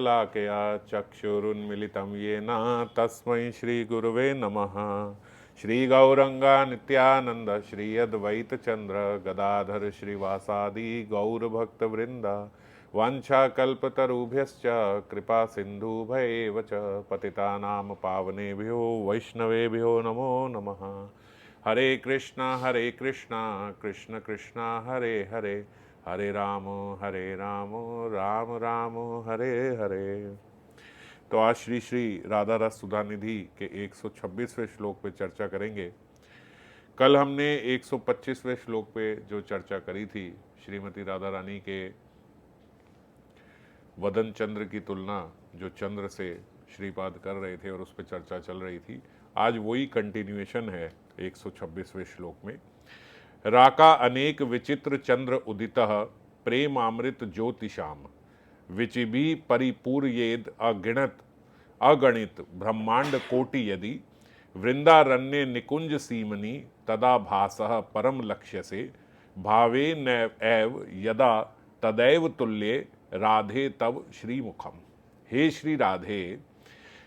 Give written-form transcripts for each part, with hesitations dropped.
लाकया चक्षुरुन्मिलितं येन तस्मै श्रीगुरुवे नमः। श्रीगौरंगा नित्यानंद श्री अद्वैत चंद्र गदाधर श्रीवासादि गौरभक्तवृंद वाञ्छाकल्पतरुभ्यश्च कृपा सिन्धुभ्येव च पतितानां पावनेभ्यो वैष्णवेभ्यो नमो नमः। हरे कृष्णा कृष्ण कृष्णा हरे हरे, हरे राम राम राम हरे हरे। तो आज श्री श्री राधा रस सुधा निधि के 126वें श्लोक पे चर्चा करेंगे। कल हमने 125वें श्लोक पे जो चर्चा करी थी, श्रीमती राधा रानी के वदन चंद्र की तुलना जो चंद्र से श्रीपाद कर रहे थे और उस पर चर्चा चल रही थी, आज वही कंटिन्यूएशन है 126वें श्लोक में। राका अनेक विचित्र चंद्र उदितः प्रेमामृत ज्योतिषाम विचिभी परिपूर्येद अगणित ब्रह्मांड कोटि यदि वृंदारण्य निकुंज सीमनि तदा भासः परम लक्ष्यसे भावे न एव यदा तदैव तुल्ये राधे तव श्रीमुखम। हे श्री राधे,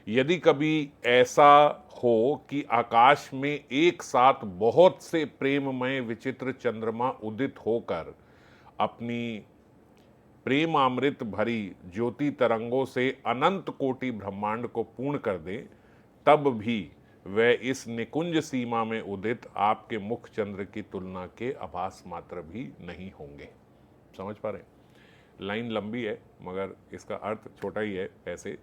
यदि कभी ऐसा हो कि आकाश में एक साथ बहुत से प्रेममय विचित्र चंद्रमा उदित होकर अपनी प्रेमामृत भरी ज्योति तरंगों से अनंत कोटि ब्रह्मांड को पूर्ण कर दे, तब भी वह इस निकुंज सीमा में उदित आपके मुख चंद्र की तुलना के आभास मात्र भी नहीं होंगे। समझ पा रहे हैं? लाइन लंबी है मगर इसका अर्थ छोटा ही है, ऐसे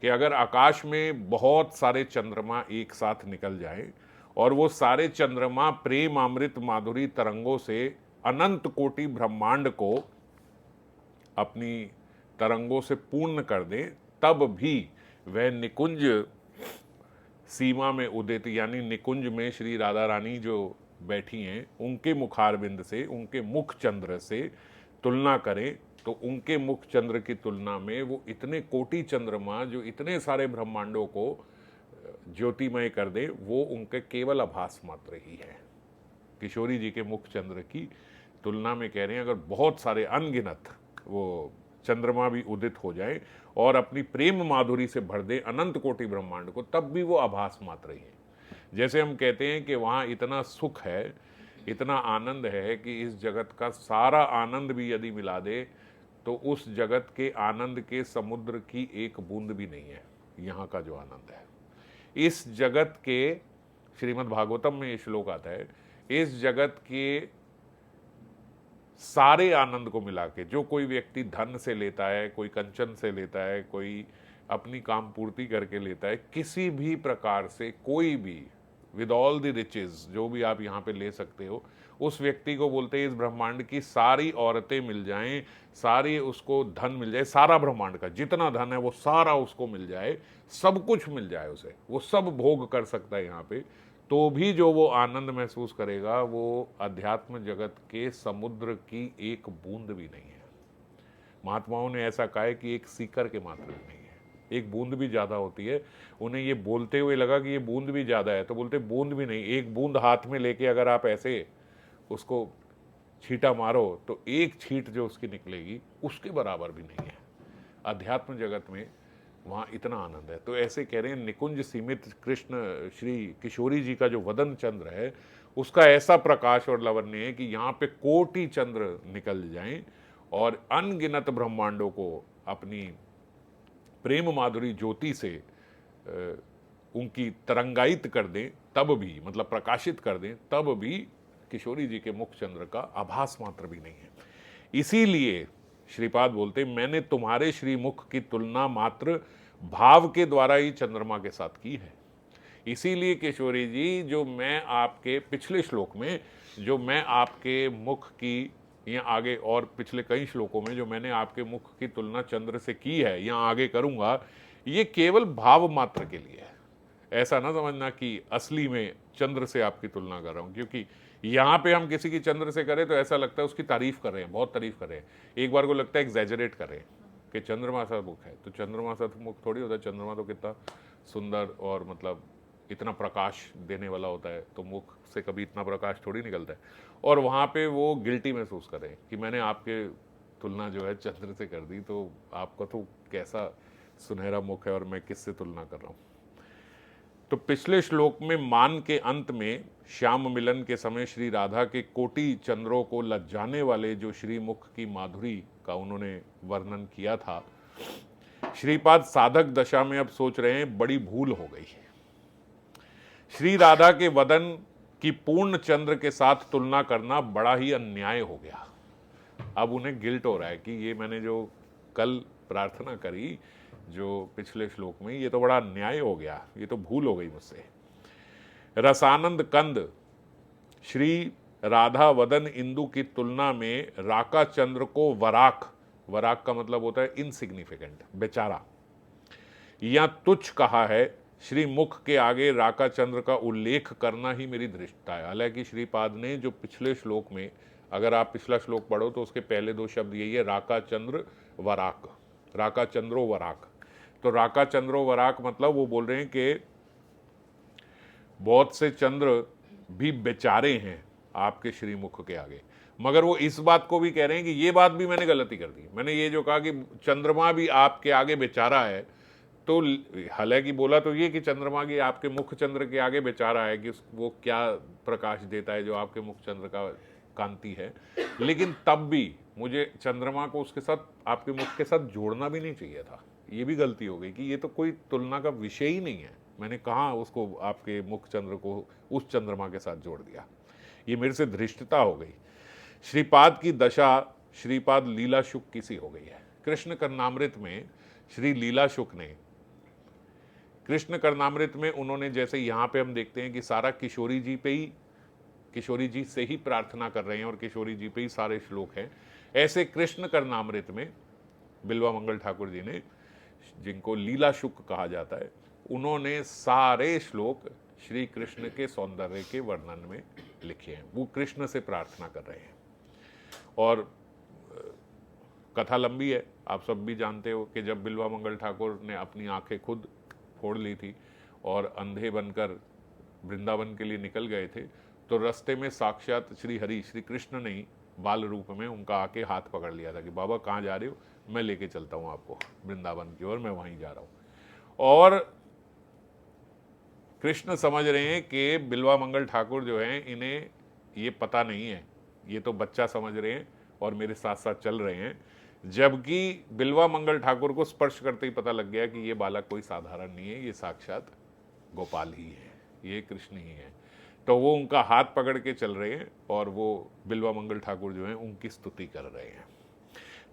कि अगर आकाश में बहुत सारे चंद्रमा एक साथ निकल जाएं और वो सारे चंद्रमा प्रेम अमृत माधुरी तरंगों से अनंत कोटि ब्रह्मांड को अपनी तरंगों से पूर्ण कर दें, तब भी वह निकुंज सीमा में उदित यानी निकुंज में श्री राधा रानी जो बैठी हैं उनके मुखारविंद से, उनके मुख चंद्र से तुलना करें तो उनके मुख चंद्र की तुलना में वो इतने कोटि चंद्रमा जो इतने सारे ब्रह्मांडों को ज्योतिमय कर दे, वो उनके केवल आभास मात्र ही है। किशोरी जी के मुख चंद्र की तुलना में कह रहे हैं, अगर बहुत सारे अनगिनत वो चंद्रमा भी उदित हो जाए और अपनी प्रेम माधुरी से भर दे अनंत कोटि ब्रह्मांड को, तब भी वो आभास मात्र ही है। जैसे हम कहते हैं कि वहाँ इतना सुख है, इतना आनंद है कि इस जगत का सारा आनंद भी यदि मिला दे तो उस जगत के आनंद के समुद्र की एक बूंद भी नहीं है यहाँ का जो आनंद है। इस जगत के, श्रीमद् भागवतम में ये श्लोक आता है, इस जगत के सारे आनंद को मिला के जो कोई व्यक्ति धन से लेता है, कोई कंचन से लेता है, कोई अपनी काम पूर्ति करके लेता है, किसी भी प्रकार से कोई भी विद ऑल द रिचेज जो भी आप यहाँ पे ले सकते हो, उस व्यक्ति को बोलते हैं इस ब्रह्मांड की सारी औरतें मिल जाएं, सारी उसको धन मिल जाए, सारा ब्रह्मांड का जितना धन है वो सारा उसको मिल जाए, सब कुछ मिल जाए उसे, वो सब भोग कर सकता है यहाँ पे, तो भी जो वो आनंद महसूस करेगा वो अध्यात्म जगत के समुद्र की एक बूंद भी नहीं है। महात्माओं ने ऐसा कहा है कि एक सीकर के मात्र भी नहीं है, एक बूंद भी ज़्यादा होती है। उन्हें ये बोलते हुए लगा कि ये बूंद भी ज़्यादा है, तो बोलते बूंद भी नहीं, एक बूंद हाथ में लेके अगर आप ऐसे उसको छींटा मारो तो एक छींट जो उसकी निकलेगी उसके बराबर भी नहीं है। अध्यात्म जगत में वहाँ इतना आनंद है। तो ऐसे कह रहे हैं निकुंज सीमित कृष्ण श्री किशोरी जी का जो वदन चंद्र है उसका ऐसा प्रकाश और लावण्य है कि यहाँ पे कोटि चंद्र निकल जाएं और अनगिनत ब्रह्मांडों को अपनी प्रेम माधुरी ज्योति से उनकी तरंगायित कर दें, तब भी मतलब प्रकाशित कर दें, तब भी किशोरी जी के मुख चंद्र का आभास मात्र भी नहीं है। इसीलिए श्रीपाद बोलते मैंने तुम्हारे श्रीमुख की तुलना मात्र भाव के द्वारा ही चंद्रमा के साथ की है। इसीलिए किशोरी जी, जो मैं आपके पिछले श्लोक में जो मैं आपके मुख की, या आगे और पिछले कई श्लोकों में जो मैंने आपके मुख की तुलना चंद्र से की है या आगे करूंगा, ये केवल भाव मात्र के लिए है। ऐसा ना समझना कि असली में चंद्र से आपकी तुलना कर रहा हूं, क्योंकि यहाँ पे हम किसी की चंद्र से करें तो ऐसा लगता है उसकी तारीफ कर रहे हैं, बहुत तारीफ कर रहे हैं। एक बार को लगता है एग्जैजरेट कर रहे हैं कि चंद्रमा सा मुख है, तो चंद्रमा सा मुख थोड़ी होता है। चंद्रमा तो कितना सुंदर और मतलब इतना प्रकाश देने वाला होता है, तो मुख से कभी इतना प्रकाश थोड़ी निकलता है। और वहाँ पे वो गिल्टी महसूस कर रहे हैं कि मैंने आपके तुलना जो है चंद्र से कर दी, तो आपका तो कैसा सुनहरा मुख है और मैं किससे तुलना कर रहा हूं। तो पिछले श्लोक में मान के अंत में श्याम मिलन के समय श्री राधा के कोटि चंद्रों को लज्जाने वाले जो श्रीमुख की माधुरी का उन्होंने वर्णन किया था, श्रीपाद साधक दशा में अब सोच रहे हैं बड़ी भूल हो गई। श्री राधा के वदन की पूर्ण चंद्र के साथ तुलना करना बड़ा ही अन्याय हो गया। अब उन्हें गिल्ट हो रहा है कि ये मैंने जो कल प्रार्थना करी जो पिछले श्लोक में, ये तो बड़ा अन्याय हो गया, ये तो भूल हो गई मुझसे। रसानंद कंद श्री राधा वदन इंदु की तुलना में राका चंद्र को वराक, वराक का मतलब होता है इनसिग्निफिकेंट, बेचारा, या तुच्छ कहा है। श्री मुख के आगे राका चंद्र का उल्लेख करना ही मेरी धृष्टता है। हालांकि श्रीपाद ने जो पिछले श्लोक में, अगर आप पिछला श्लोक पढ़ो तो उसके पहले दो शब्द यही है, राका चंद्र वराक, राका चंद्रो वराक। तो राका चंद्रो वराक मतलब वो बोल रहे हैं कि बहुत से चंद्र भी बेचारे हैं आपके श्रीमुख के आगे, मगर वो इस बात को भी कह रहे हैं कि ये बात भी मैंने गलती कर दी। मैंने ये जो कहा कि चंद्रमा भी आपके आगे बेचारा है, तो हालांकि बोला तो ये कि चंद्रमा की आपके मुख चंद्र के आगे बेचारा है कि वो क्या प्रकाश देता है जो आपके मुख चंद्र का कांति है, लेकिन तब भी मुझे चंद्रमा को उसके साथ, आपके मुख के साथ जोड़ना भी नहीं चाहिए था। ये भी गलती हो गई कि ये तो कोई तुलना का विषय ही नहीं है। मैंने कहाँ उसको, आपके मुख चंद्र को उस चंद्रमा के साथ जोड़ दिया, ये मेरे से धृष्टता हो गई। श्रीपाद की दशा श्रीपाद लीला शुक की सी हो गई है। कृष्ण कर्णामृत में श्री लीला शुक ने, कृष्ण कर्णामृत में उन्होंने, जैसे यहाँ पे हम देखते हैं कि सारा किशोरी जी पे ही, किशोरी जी से ही प्रार्थना कर रहे हैं और किशोरी जी पे ही सारे श्लोक हैं, ऐसे कृष्ण कर्णामृत में बिल्वा मंगल ठाकुर जी ने, जिनको लीला शुक कहा जाता है, उन्होंने सारे श्लोक श्री कृष्ण के सौंदर्य के वर्णन में लिखे हैं। वो कृष्ण से प्रार्थना कर रहे हैं और कथा लंबी है, आप सब भी जानते हो कि जब बिल्वा मंगल ठाकुर ने अपनी आंखें खुद फोड़ ली थी और अंधे बनकर वृंदावन के लिए निकल गए थे, तो रास्ते में साक्षात श्री हरि, श्री कृष्ण ने ही बाल रूप में उनका आके हाथ पकड़ लिया था कि बाबा कहाँ जा रहे हो, मैं लेके चलता हूँ आपको वृंदावन की ओर, मैं वहीं जा रहा हूँ। और कृष्ण समझ रहे हैं कि बिल्वा मंगल ठाकुर जो हैं, इन्हें ये पता नहीं है, ये तो बच्चा समझ रहे हैं और मेरे साथ साथ चल रहे हैं, जबकि बिल्वा मंगल ठाकुर को स्पर्श करते ही पता लग गया कि ये बालक कोई साधारण नहीं है, ये साक्षात गोपाल ही है, ये कृष्ण ही है। तो वो उनका हाथ पकड़ के चल रहे हैं और वो बिल्वा मंगल ठाकुर जो हैं उनकी स्तुति कर रहे हैं।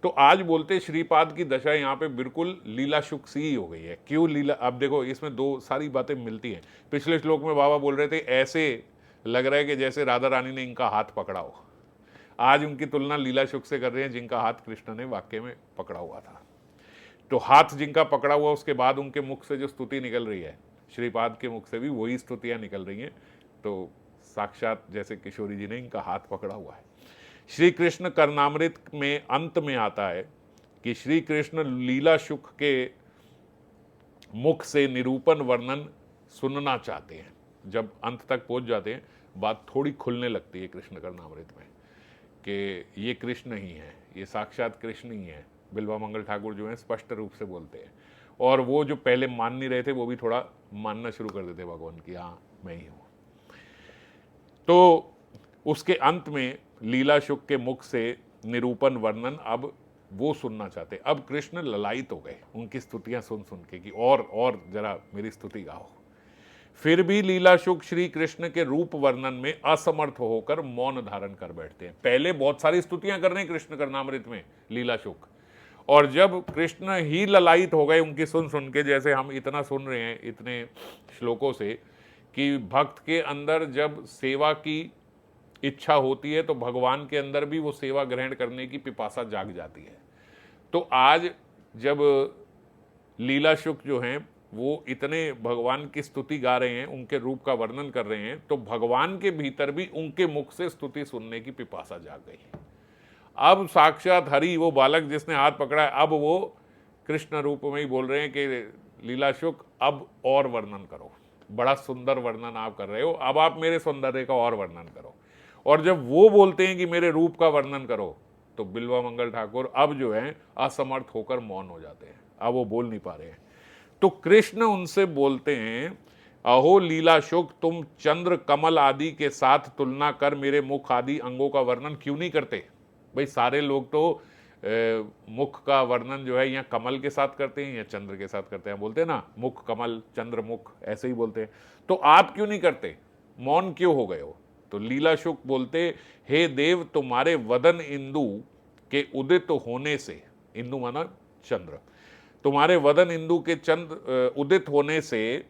तो आज बोलते श्रीपाद की दशा यहाँ पे बिल्कुल लीला शुक सी ही हो गई है। क्यों लीला? अब देखो इसमें दो सारी बातें मिलती हैं। पिछले श्लोक में बाबा बोल रहे थे ऐसे लग रहा है कि जैसे राधा रानी ने इनका हाथ पकड़ा हो, आज उनकी तुलना लीला शुक से कर रहे हैं जिनका हाथ कृष्ण ने वाक्य में पकड़ा हुआ था। तो हाथ जिनका पकड़ा हुआ, उसके बाद उनके मुख से जो स्तुति निकल रही है, श्रीपाद के मुख से भी वही स्तुतियाँ निकल रही हैं। तो साक्षात जैसे किशोरी जी ने इनका हाथ पकड़ा हुआ है। श्री कृष्ण कर्णामृत में अंत में आता है कि श्री कृष्ण लीला शुक के मुख से निरूपण वर्णन सुनना चाहते हैं। जब अंत तक पहुंच जाते हैं, बात थोड़ी खुलने लगती है कृष्ण कर्णामृत में कि ये कृष्ण ही है, ये साक्षात कृष्ण ही है। बिल्वा मंगल ठाकुर जो है स्पष्ट रूप से बोलते हैं, और वो जो पहले मान नहीं रहे थे वो भी थोड़ा मानना शुरू कर देते भगवान की, हाँ मैं ही हूँ। तो उसके अंत में लीला शुक के मुख से निरूपण वर्णन अब वो सुनना चाहते। अब कृष्ण ललायित हो गए उनकी स्तुतियां सुन सुन के कि और जरा मेरी स्तुति गाओ। फिर भी लीला शुक श्री कृष्ण के रूप वर्णन में असमर्थ होकर मौन धारण कर बैठते हैं। पहले बहुत सारी स्तुतियां कर रहे हैं कृष्ण कर्णामृत में लीला शुक, और जब कृष्ण ही ललायित हो गए उनकी सुन सुन के, जैसे हम इतना सुन रहे हैं इतने श्लोकों से कि भक्त के अंदर जब सेवा की इच्छा होती है तो भगवान के अंदर भी वो सेवा ग्रहण करने की पिपासा जाग जाती है। तो आज जब लीला शुक जो हैं वो इतने भगवान की स्तुति गा रहे हैं, उनके रूप का वर्णन कर रहे हैं, तो भगवान के भीतर भी उनके मुख से स्तुति सुनने की पिपासा जाग गई। अब साक्षात हरि, वो बालक जिसने हाथ पकड़ा है, अब वो कृष्ण रूप में ही बोल रहे हैं कि लीला शुक अब और वर्णन करो, बड़ा सुंदर वर्णन आप कर रहे हो, अब आप मेरे सौंदर्य का और वर्णन करो। और जब वो बोलते हैं कि मेरे रूप का वर्णन करो, तो बिल्वा मंगल ठाकुर अब जो है असमर्थ होकर मौन हो जाते हैं। अब वो बोल नहीं पा रहे हैं। तो कृष्ण उनसे बोलते हैं, अहो लीला शुक, तुम चंद्र कमल आदि के साथ तुलना कर मेरे मुख आदि अंगों का वर्णन क्यों नहीं करते? भाई सारे लोग तो मुख का वर्णन जो है या कमल के साथ करते हैं या चंद्र के साथ करते हैं, बोलते हैं ना मुख कमल चंद्र मुख, ऐसे ही बोलते हैं। तो आप क्यों नहीं करते, मौन क्यों हो गए हो? तो लीला शुक बोलते, हे देव, तुम्हारे वदन इंदु के उदित होने से, इंदु माना चंद्र, तुम्हारे वदन इंदु के चंद्र उदित होने से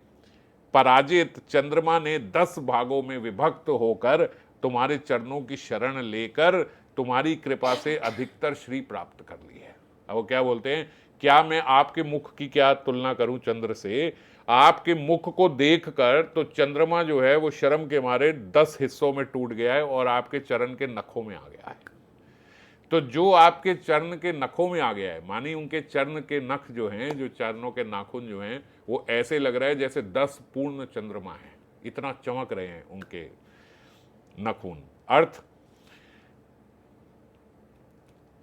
पराजित चंद्रमा ने 10 भागों में विभक्त होकर तुम्हारे चरणों की शरण लेकर तुम्हारी कृपा से अधिकतर श्री प्राप्त कर ली है। अब वो क्या बोलते हैं, क्या मैं आपके मुख की क्या तुलना करूं चंद्र से? आपके मुख को देखकर तो चंद्रमा जो है वो शर्म के मारे 10 हिस्सों में टूट गया है और आपके चरण के नखों में आ गया है। तो जो आपके चरण के नखों में आ गया है, मानी उनके चरण के नख जो हैं, जो चरणों के नाखून जो हैं, वो ऐसे लग रहा है जैसे 10 पूर्ण चंद्रमा है, इतना चमक रहे हैं उनके नखून। अर्थ,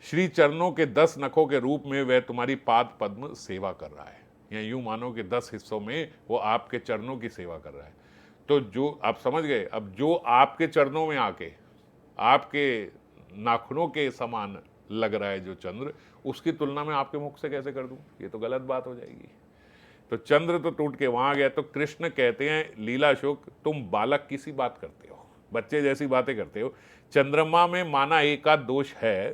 श्री चरणों के 10 नखों के रूप में वह तुम्हारी पाद पद्म सेवा कर रहा है, या यूं मानो कि 10 हिस्सों में वो आपके चरणों की सेवा कर रहा है। तो जो आप समझ गए, अब जो आपके चरणों में आके आपके नाखूनों के समान लग रहा है जो चंद्र, उसकी तुलना में आपके मुख से कैसे कर दूं? ये तो गलत बात हो जाएगी। तो चंद्र तो टूट के वहां गया। तो कृष्ण कहते हैं, लीला शुक, तुम बालक की सी बात करते हो, बच्चे जैसी बातें करते हो। चंद्रमा में माना एक आध दोष है,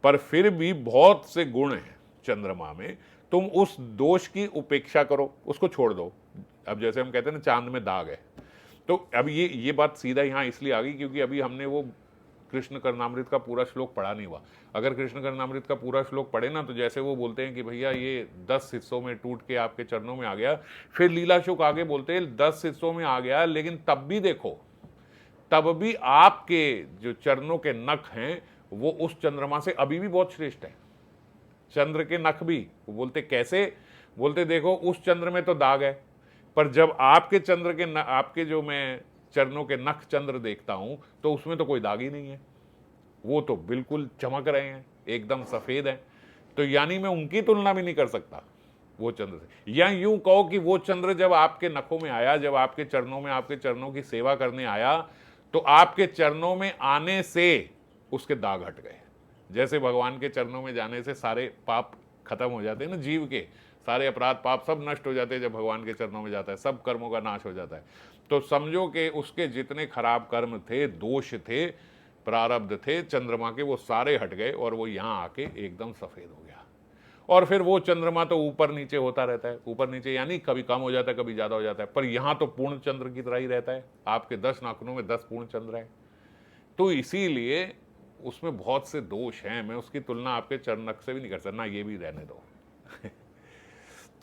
पर फिर भी बहुत से गुण हैं चंद्रमा में, तुम उस दोष की उपेक्षा करो, उसको छोड़ दो। अब जैसे हम कहते हैं ना चांद में दाग है, तो अब ये बात सीधा यहाँ इसलिए आ गई क्योंकि अभी हमने वो कृष्ण कर्णामृत का पूरा श्लोक पढ़ा नहीं हुआ। अगर कृष्ण कर्णामृत का पूरा श्लोक पढ़े ना, तो जैसे वो बोलते हैं कि भैया ये 10 हिस्सों में टूट के आपके चरणों में आ गया, फिर लीला शुक आगे बोलते हैं 10 हिस्सों में आ गया, लेकिन तब भी देखो, तब भी आपके जो चरणों के नख हैं वो उस चंद्रमा से अभी भी बहुत श्रेष्ठ है। चंद्र के नख भी, वो बोलते कैसे? बोलते देखो उस चंद्र में तो दाग है, पर जब आपके चंद्र के आपके जो मैं चरणों के नख चंद्र देखता हूं तो उसमें तो कोई दाग ही नहीं है, वो तो बिल्कुल चमक रहे हैं, एकदम सफेद हैं। तो यानी मैं उनकी तुलना भी नहीं कर सकता वो चंद्र से। या यूं कहो कि वो चंद्र जब आपके नखों में आया, जब आपके चरणों में आपके चरणों की सेवा करने आया, तो आपके चरणों में आने से उसके दाग हट गए। जैसे भगवान के चरणों में जाने से सारे पाप खत्म हो जाते हैं ना, जीव के सारे अपराध पाप सब नष्ट हो जाते हैं। जब भगवान के चरणों में जाता है सब कर्मों का नाश हो जाता है। तो समझो कि उसके जितने खराब कर्म थे, दोष थे, प्रारब्ध थे चंद्रमा के, वो सारे हट गए और वो यहाँ आके एकदम सफेद हो गया। और फिर वो चंद्रमा तो ऊपर नीचे होता रहता है, ऊपर नीचे यानी कभी कम हो जाता है, कभी ज्यादा हो जाता है, पर यहाँ तो पूर्ण चंद्र की तरह ही रहता है। आपके 10 नाखूनों में 10 पूर्ण चंद्र है। तो इसीलिए उसमें बहुत से दोष हैं, मैं उसकी तुलना आपके चरणक से भी नहीं कर सकता ना, ये भी रहने दो।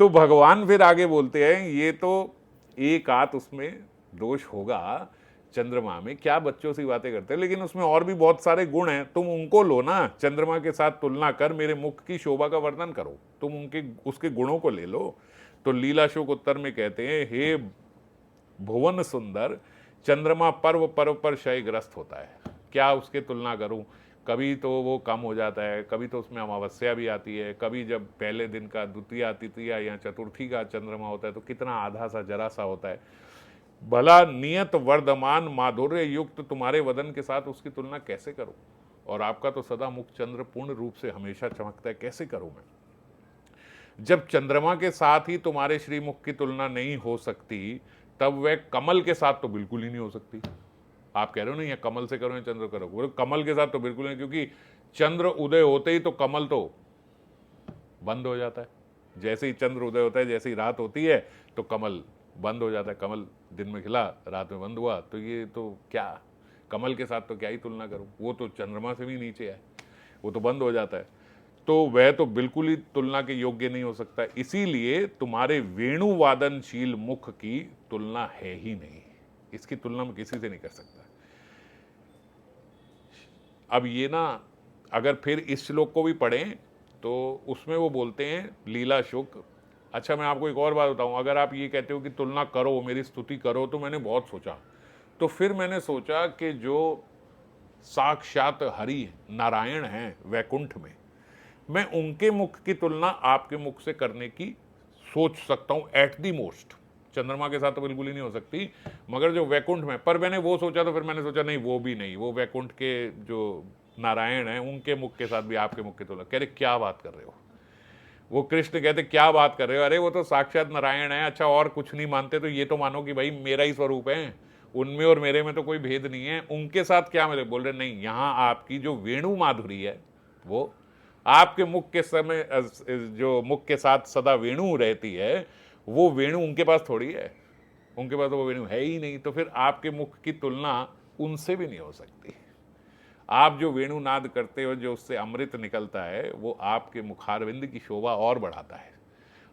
तो भगवान फिर आगे बोलते हैं, ये तो एक आध उसमें दोष होगा चंद्रमा में, क्या बच्चों सी बातें करते हैं, लेकिन उसमें और भी बहुत सारे गुण हैं, तुम उनको लो ना, चंद्रमा के साथ तुलना कर मेरे मुख की शोभा का वर्णन करो, तुम उनके उसके गुणों को ले लो। तो लीला शुक उत्तर में कहते हैं, हे भुवन सुंदर, चंद्रमा पर्व पर्व पर क्षयग्रस्त होता है, क्या उसके तुलना करूं? कभी तो वो कम हो जाता है, कभी तो उसमें अमावस्या भी आती है, कभी जब पहले दिन का द्वितीया तृतीया या चतुर्थी का चंद्रमा होता है तो कितना आधा सा जरा सा होता है। भला नियत वर्धमान माधुर्य युक्त तुम्हारे वदन के साथ उसकी तुलना कैसे करूं? और आपका तो सदा मुख चंद्र पूर्ण रूप से हमेशा चमकता है, कैसे करूं मैं? जब चंद्रमा के साथ ही तुम्हारे श्रीमुख की तुलना नहीं हो सकती, तब वह कमल के साथ तो बिल्कुल ही नहीं हो सकती। आप कह रहे हो ना, या कमल से करो या चंद्र करो, बोले कमल के साथ तो बिल्कुल नहीं, क्योंकि चंद्र उदय होते ही तो कमल तो बंद हो जाता है। जैसे ही चंद्र उदय होता है, जैसे ही रात होती है तो कमल बंद हो जाता है। कमल दिन में खिला, रात में बंद हुआ, तो ये तो क्या, कमल के साथ तो क्या ही तुलना करूं, वो तो चंद्रमा से भी नीचे है, वो तो बंद हो जाता है। तो वह तो बिल्कुल ही तुलना के योग्य नहीं हो सकता। इसीलिए तुम्हारे वेणुवादनशील मुख की तुलना है ही नहीं, इसकी तुलना में किसी से नहीं कर सकता। अब ये ना, अगर फिर इस श्लोक को भी पढ़ें तो उसमें वो बोलते हैं लीला शुक। अच्छा, मैं आपको एक और बात बताऊं, अगर आप ये कहते हो कि तुलना करो, मेरी स्तुति करो, तो मैंने बहुत सोचा, तो फिर मैंने सोचा कि जो साक्षात हरि नारायण हैं वैकुंठ में, मैं उनके मुख की तुलना आपके मुख से करने की सोच सकता हूं एट दी मोस्ट। चंद्रमा के साथ तो बिल्कुल ही नहीं हो सकती, मगर जो वैकुंठ में, पर मैंने वो सोचा तो फिर मैंने सोचा नहीं वो भी नहीं, वो वैकुंठ के जो नारायण हैं उनके मुख के साथ भी आपके मुख की तुलना। कह रहे क्या बात कर रहे हो? वो कृष्ण कहते क्या बात कर रहे हो? अरे वो तो साक्षात नारायण है। अच्छा और कुछ नहीं मानते तो ये तो मानो कि भाई मेरा ही स्वरूप है, उनमें और मेरे में तो कोई भेद नहीं है, उनके साथ क्या मिले? बोल रहे नहीं, यहाँ आपकी जो वेणु माधुरी है वो आपके मुख के समय, जो मुख के साथ सदा वेणु रहती है, वो वेणु उनके पास थोड़ी है, उनके पास तो वो वेणु है ही नहीं, तो फिर आपके मुख की तुलना उनसे भी नहीं हो सकती। आप जो वेणुनाद करते हो, जो उससे अमृत निकलता है, वो आपके मुखारविंद की शोभा और बढ़ाता है।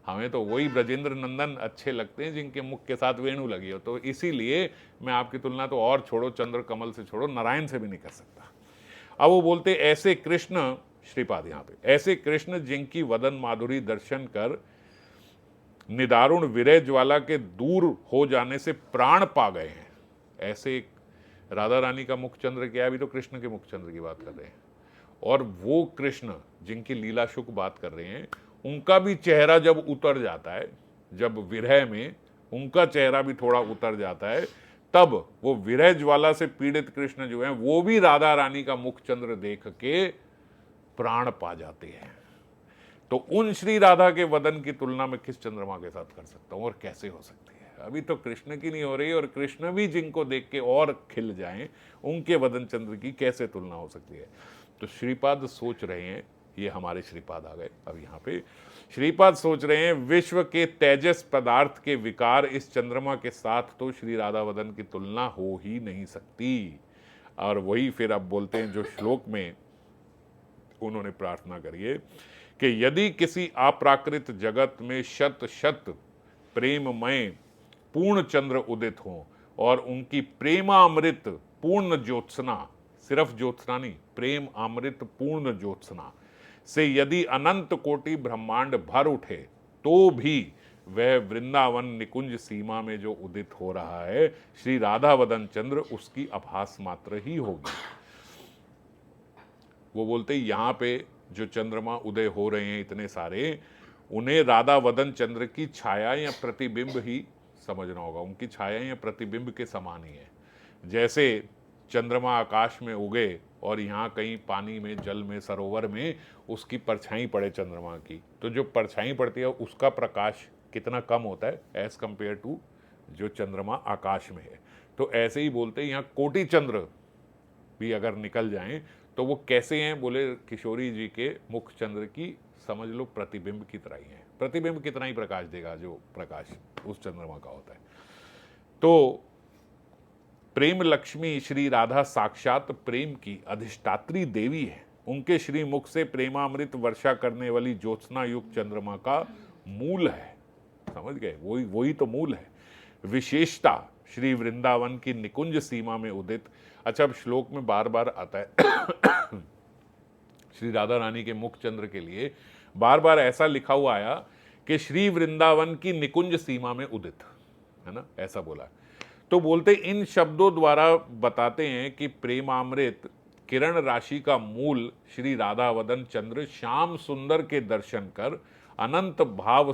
हमें तो वही ब्रजेंद्र नंदन अच्छे लगते हैं जिनके मुख के साथ वेणु लगी हो, तो इसीलिए मैं आपकी तुलना तो और छोड़ो, चंद्र कमल से छोड़ो, नारायण से भी नहीं कर सकता। अब वो बोलते ऐसे कृष्ण, श्रीपाद यहाँ पे, ऐसे कृष्ण जिनकी वदन माधुरी दर्शन कर निदारुण विरह ज्वाला के दूर हो जाने से प्राण पा गए हैं। ऐसे राधा रानी का मुख चंद्र क्या है? अभी तो कृष्ण के मुख चंद्र की बात कर रहे हैं, और वो कृष्ण जिनकी लीला शुक बात कर रहे हैं, उनका भी चेहरा जब उतर जाता है, जब विरह में उनका चेहरा भी थोड़ा उतर जाता है, तब वो विरह ज्वाला से पीड़ित कृष्ण जो है वो भी राधा रानी का मुख चंद्र देख के प्राण पा जाते हैं। तो उन श्री राधा के वदन की तुलना में किस चंद्रमा के साथ कर सकता हूं, और कैसे हो सकती है? अभी तो कृष्ण की नहीं हो रही, और कृष्ण भी जिनको देख के और खिल जाएं, उनके वदन चंद्र की कैसे तुलना हो सकती है? तो श्रीपाद सोच रहे हैं, ये हमारे श्रीपाद आ गए अब यहाँ पे। श्रीपाद सोच रहे हैं विश्व के तेजस पदार्थ के विकार इस चंद्रमा के साथ तो श्री राधा वदन की तुलना हो ही नहीं सकती। और वही फिर अब बोलते हैं जो श्लोक में उन्होंने प्रार्थना करी है कि यदि किसी अप्राकृत जगत में शत शत प्रेममय पूर्ण चंद्र उदित हों और उनकी प्रेमामृत पूर्ण ज्योत्सना, सिर्फ ज्योत्सना नहीं, प्रेम अमृत पूर्ण ज्योत्सना से यदि अनंत कोटि ब्रह्मांड भर उठे, तो भी वह वृंदावन निकुंज सीमा में जो उदित हो रहा है श्री राधा वदन चंद्र, उसकी आभास मात्र ही होगी। वो बोलते यहाँ पे जो चंद्रमा उदय हो रहे हैं इतने सारे, उन्हें राधा वदन चंद्र की छाया या प्रतिबिंब ही समझना होगा, उनकी छाया या प्रतिबिंब के समान ही है। जैसे चंद्रमा आकाश में उगे और यहाँ कहीं पानी में, जल में, सरोवर में उसकी परछाई पड़े चंद्रमा की, तो जो परछाई पड़ती है उसका प्रकाश कितना कम होता है एज कंपेयर टू जो चंद्रमा आकाश में है। तो ऐसे ही बोलते हैं यहाँ कोटि चंद्र भी अगर निकल जाएं तो वो कैसे हैं? बोले किशोरी जी के मुख चंद्र की समझ लो प्रतिबिंब की तरह ही है। प्रतिबिंब कितना ही प्रकाश देगा जो प्रकाश उस चंद्रमा का होता है। तो प्रेम लक्ष्मी श्री राधा साक्षात प्रेम की अधिष्ठात्री देवी है, उनके श्री मुख से प्रेमामृत वर्षा करने वाली ज्योत्सना युक्त चंद्रमा का मूल है। समझ गए? वही तो मूल है। विशेषता श्री वृंदावन की निकुंज सीमा में उदित। अच्छा, अब श्लोक में बार बार आता है श्री राधा रानी के मुख चंद्र के लिए बार बार ऐसा लिखा हुआ आया कि श्री वृंदावन की निकुंज सीमा में उदित, है ना, ऐसा बोला। तो बोलते इन शब्दों द्वारा बताते हैं कि प्रेमामृत किरण राशि का मूल श्री राधा वदन चंद्र श्याम सुंदर के दर्शन कर अनंत भाव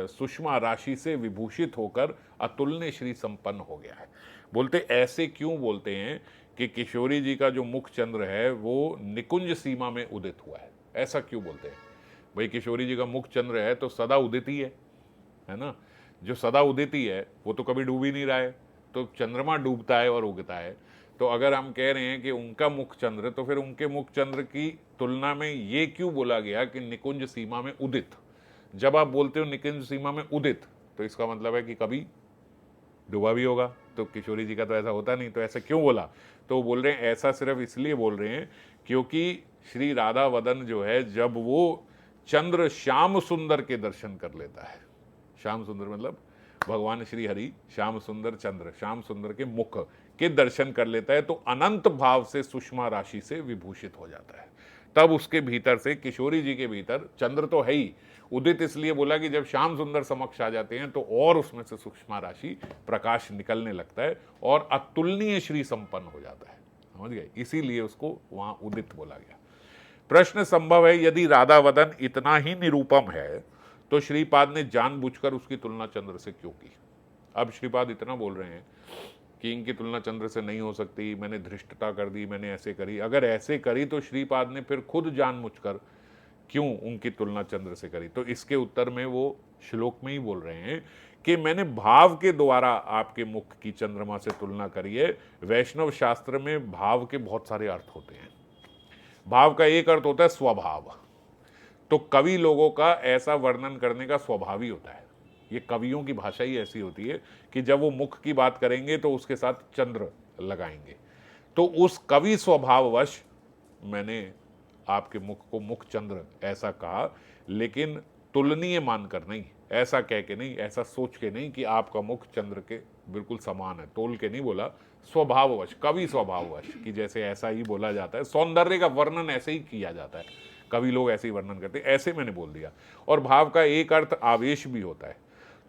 सुषमा राशि से विभूषित होकर अतुलनीय श्री संपन्न हो गया है। बोलते ऐसे क्यों बोलते हैं कि किशोरी जी का जो मुख चंद्र है वो निकुंज सीमा में उदित हुआ है, ऐसा क्यों बोलते हैं? भाई किशोरी जी का मुख चंद्र है तो सदा उदित ही है ना। जो सदा उदित ही है वो तो कभी डूब ही नहीं रहा है, तो चंद्रमा डूबता है और उगता है। तो अगर हम कह रहे हैं कि उनका मुख चंद्र, तो फिर उनके मुख चंद्र की तुलना में ये क्यों बोला गया कि निकुंज सीमा में उदित? जब आप बोलते हो निकुंज सीमा में उदित तो इसका मतलब है कि कभी डूबा भी होगा, तो किशोरी जी का तो ऐसा होता नहीं, तो ऐसा क्यों बोला? तो बोल रहे हैं ऐसा सिर्फ इसलिए बोल रहे हैं क्योंकि श्री राधा वदन जो है जब वो चंद्र श्याम सुंदर के दर्शन कर लेता है, श्याम सुंदर मतलब भगवान श्री हरि श्याम सुंदर चंद्र, श्याम सुंदर के मुख के दर्शन कर लेता है तो अनंत भाव से सुषमा राशि से विभूषित हो जाता है। तब उसके भीतर से, किशोरी जी के भीतर चंद्र तो है ही, उदित इसलिए बोला कि जब श्याम सुंदर समक्ष आ जाते हैं तो और उसमें से सूक्ष्म राशि प्रकाश निकलने लगता है और अतुलनीय श्री संपन्न हो जाता है। समझ गए? इसीलिए उसको वहां उदित बोला गया। प्रश्न संभव है, यदि राधा वदन इतना ही निरूपम है तो श्रीपाद ने जानबूझकर उसकी तुलना चंद्र से क्यों की। अब श्रीपाद इतना बोल रहे हैं कि इनकी तुलना चंद्र से नहीं हो सकती, मैंने धृष्टता कर दी, मैंने ऐसे करी। अगर ऐसे करी तो श्रीपाद ने फिर खुद जानबूझकर क्यों उनकी तुलना चंद्र से करी। तो इसके उत्तर में वो श्लोक में ही बोल रहे हैं कि मैंने भाव के द्वारा आपके मुख की चंद्रमा से तुलना करी है। वैष्णव शास्त्र में भाव के बहुत सारे अर्थ होते हैं। भाव का एक अर्थ होता है स्वभाव। तो कवि लोगों का ऐसा वर्णन करने का स्वभाव ही होता है। ये कवियों की भाषा ही ऐसी होती है कि जब वो मुख की बात करेंगे तो उसके साथ चंद्र लगाएंगे। तो उस कवि स्वभाववश मैंने आपके मुख को मुख चंद्र ऐसा कहा, लेकिन तुलनीय मानकर नहीं, ऐसा कह के नहीं, ऐसा सोच के नहीं कि आपका मुख चंद्र के बिल्कुल समान है, तोल के नहीं बोला, स्वभाववश, कवि स्वभाववश, कि जैसे ऐसा ही बोला जाता है, सौंदर्य का वर्णन ऐसे ही किया जाता है, कवि लोग ऐसे ही वर्णन करते हैं, ऐसे मैंने बोल दिया। और भाव का एक अर्थ आवेश भी होता है।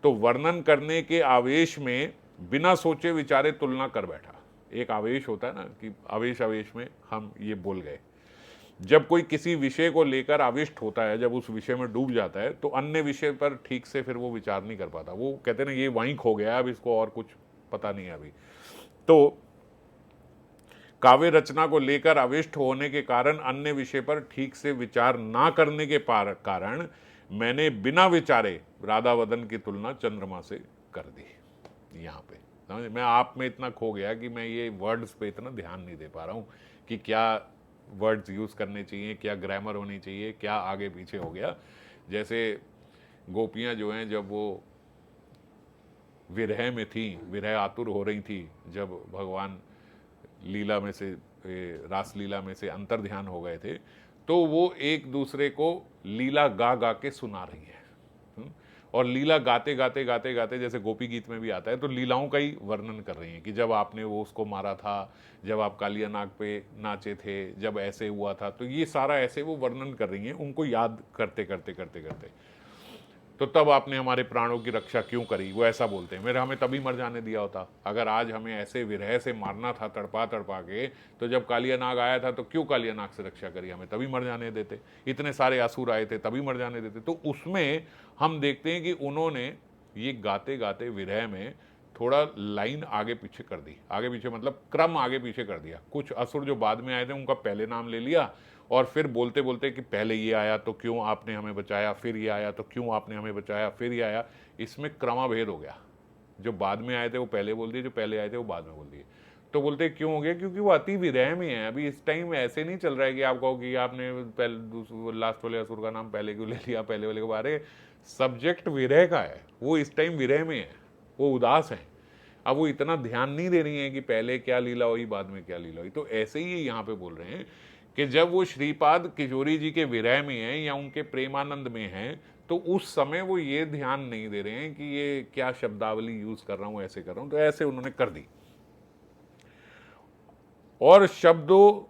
तो वर्णन करने के आवेश में बिना सोचे विचारे तुलना कर बैठा। एक आवेश होता है ना कि आवेश आवेश में हम ये बोल गए। जब कोई किसी विषय को लेकर आविष्ट होता है, जब उस विषय में डूब जाता है, तो अन्य विषय पर ठीक से फिर वो विचार नहीं कर पाता। वो कहते हैं ना, ये वहीं खो गया, अब इसको और कुछ पता नहीं है अभी। तो काव्य रचना को लेकर आविष्ट होने के कारण अन्य विषय पर ठीक से विचार ना करने के कारण मैंने बिना विचारे राधा वदन की तुलना चंद्रमा से कर दी। यहाँ पे समझ, मैं आप में इतना खो गया कि मैं ये वर्ड्स पे इतना ध्यान नहीं दे पा रहा हूँ कि क्या वर्ड्स यूज़ करने चाहिए, क्या ग्रामर होनी चाहिए, क्या आगे पीछे हो गया। जैसे गोपियाँ जो हैं, जब वो विरह में थी, विरह आतुर हो रही थी, जब भगवान लीला में से, रास लीला में से अंतर ध्यान हो गए थे, तो वो एक दूसरे को लीला गा गा के सुना रही है। और लीला गाते गाते गाते गाते, जैसे गोपी गीत में भी आता है, तो लीलाओं का ही वर्णन कर रही हैं कि जब आपने वो उसको मारा था, जब आप कालिया नाग पे नाचे थे, जब ऐसे हुआ था। तो ये सारा ऐसे वो वर्णन कर रही हैं, उनको याद करते करते करते करते। तो तब आपने हमारे प्राणों की रक्षा क्यों करी, वो ऐसा बोलते हैं। मेरा हमें तभी मर जाने दिया होता, अगर आज हमें ऐसे विरह से मारना था तड़पा तड़पा के, तो जब कालिया नाग आया था तो क्यों कालिया नाग से रक्षा करी, हमें तभी मर जाने देते। इतने सारे असुर आए थे, तभी मर जाने देते। तो उसमें हम देखते हैं कि उन्होंने ये गाते गाते विरह में थोड़ा लाइन आगे पीछे कर दी। आगे पीछे मतलब क्रम आगे पीछे कर दिया। कुछ असुर जो बाद में आए थे उनका पहले नाम ले लिया, और फिर बोलते बोलते कि पहले ये आया तो क्यों आपने हमें बचाया, फिर ये आया तो क्यों आपने हमें बचाया, फिर ये आया। इसमें क्रमाभेद हो गया। जो बाद में आए थे वो पहले बोल दिए, जो पहले आए थे वो बाद में बोल दिए। तो बोलते क्यों हो गया, क्योंकि वो अति विरह में है। अभी इस टाइम ऐसे नहीं चल रहा है कि आप कहो कि आपने पहले लास्ट वाले असुर का नाम पहले क्यों ले लिया, पहले वाले को। बारे सब्जेक्ट विरह का है, वो इस टाइम विरह में है, वो उदास है। अब वो इतना ध्यान नहीं दे रही है कि पहले क्या लीला हुई, बाद में क्या लीला हुई। तो ऐसे ही यहाँ पे बोल रहे हैं कि जब वो श्रीपाद किशोरी जी के विरह में हैं या उनके प्रेमानंद में हैं, तो उस समय वो ये ध्यान नहीं दे रहे हैं कि ये क्या शब्दावली यूज कर रहा हूं, ऐसे कर रहा हूं। तो ऐसे उन्होंने कर दी। और शब्दों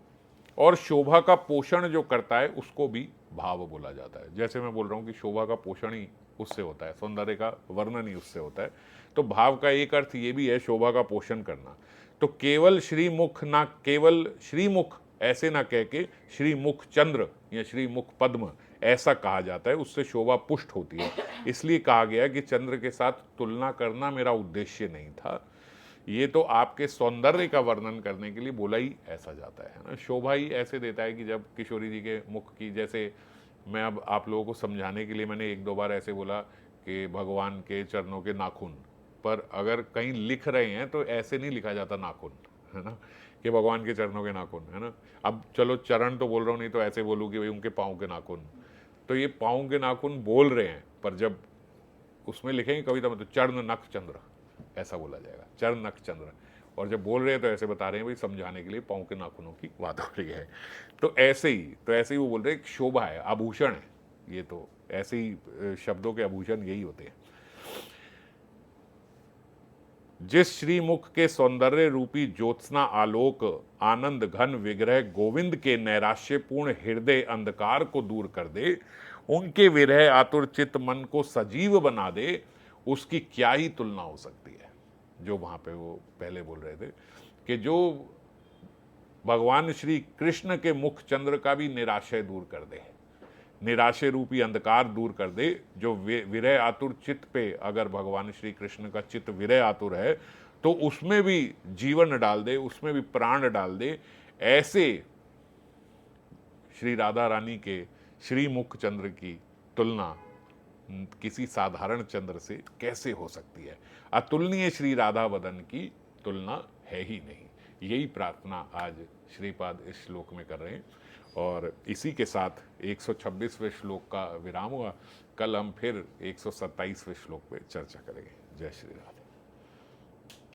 और शोभा का पोषण जो करता है उसको भी भाव बोला जाता है। जैसे मैं बोल रहा हूं कि शोभा का पोषण ही उससे होता है, सौंदर्य का वर्णन ही उससे होता है। तो भाव का एक अर्थ ये भी है शोभा का पोषण करना। तो केवल श्रीमुख ना, केवल श्रीमुख ऐसे ना कह के श्रीमुख चंद्र या श्रीमुख पद्म ऐसा कहा जाता है, उससे शोभा पुष्ट होती है। इसलिए कहा गया कि चंद्र के साथ तुलना करना मेरा उद्देश्य नहीं था, ये तो आपके सौंदर्य का वर्णन करने के लिए बोला ही ऐसा जाता है ना। शोभा ही ऐसे देता है कि जब किशोरी जी के मुख की, जैसे मैं अब आप लोगों को समझाने के लिए मैंने एक दो बार ऐसे बोला कि भगवान के चरणों के नाखून, पर अगर कहीं लिख रहे हैं तो ऐसे नहीं लिखा जाता नाखून, है ना, कि भगवान के चरणों के नाखून, है ना। अब चलो चरण तो बोल रहा हूँ, नहीं तो ऐसे बोलूँ कि भाई उनके पाँव के नाखून। तो ये पाँव के नाखून बोल रहे हैं, पर जब उसमें लिखेंगे कविता में तो चरण नख चंद्र ऐसा बोला जाएगा, चरण नख चंद्र। और जब बोल रहे हैं तो ऐसे बता रहे हैं भाई समझाने के लिए पाँव के नाखूनों की बात हो रही है। तो ऐसे ही वो बोल रहे हैं शोभा है, आभूषण है। ये तो ऐसे ही शब्दों के आभूषण यही होते हैं। जिस श्रीमुख के सौंदर्य रूपी ज्योत्सना आलोक आनंद घन विग्रह गोविंद के नैराश्यपूर्ण हृदय अंधकार को दूर कर दे, उनके विरह आतुर चित्त मन को सजीव बना दे, उसकी क्या ही तुलना हो सकती है। जो वहां पे वो पहले बोल रहे थे कि जो भगवान श्री कृष्ण के मुख चंद्र का भी निराशय दूर कर दे, निराशय रूपी अंधकार दूर कर दे। जो विरह आतुर चित्त पे अगर भगवान श्री कृष्ण का चित्त विरह आतुर है तो उसमें भी जीवन डाल दे, उसमें भी प्राण डाल दे। ऐसे श्री राधा रानी के श्रीमुख चंद्र की तुलना किसी साधारण चंद्र से कैसे हो सकती है। अतुलनीय श्री राधा वदन की तुलना है ही नहीं। यही प्रार्थना आज श्रीपाद इस श्लोक में कर रहे हैं। और इसी के साथ 126वें श्लोक का विराम हुआ। कल हम फिर 127वें श्लोक पे चर्चा करेंगे। जय श्री राधे।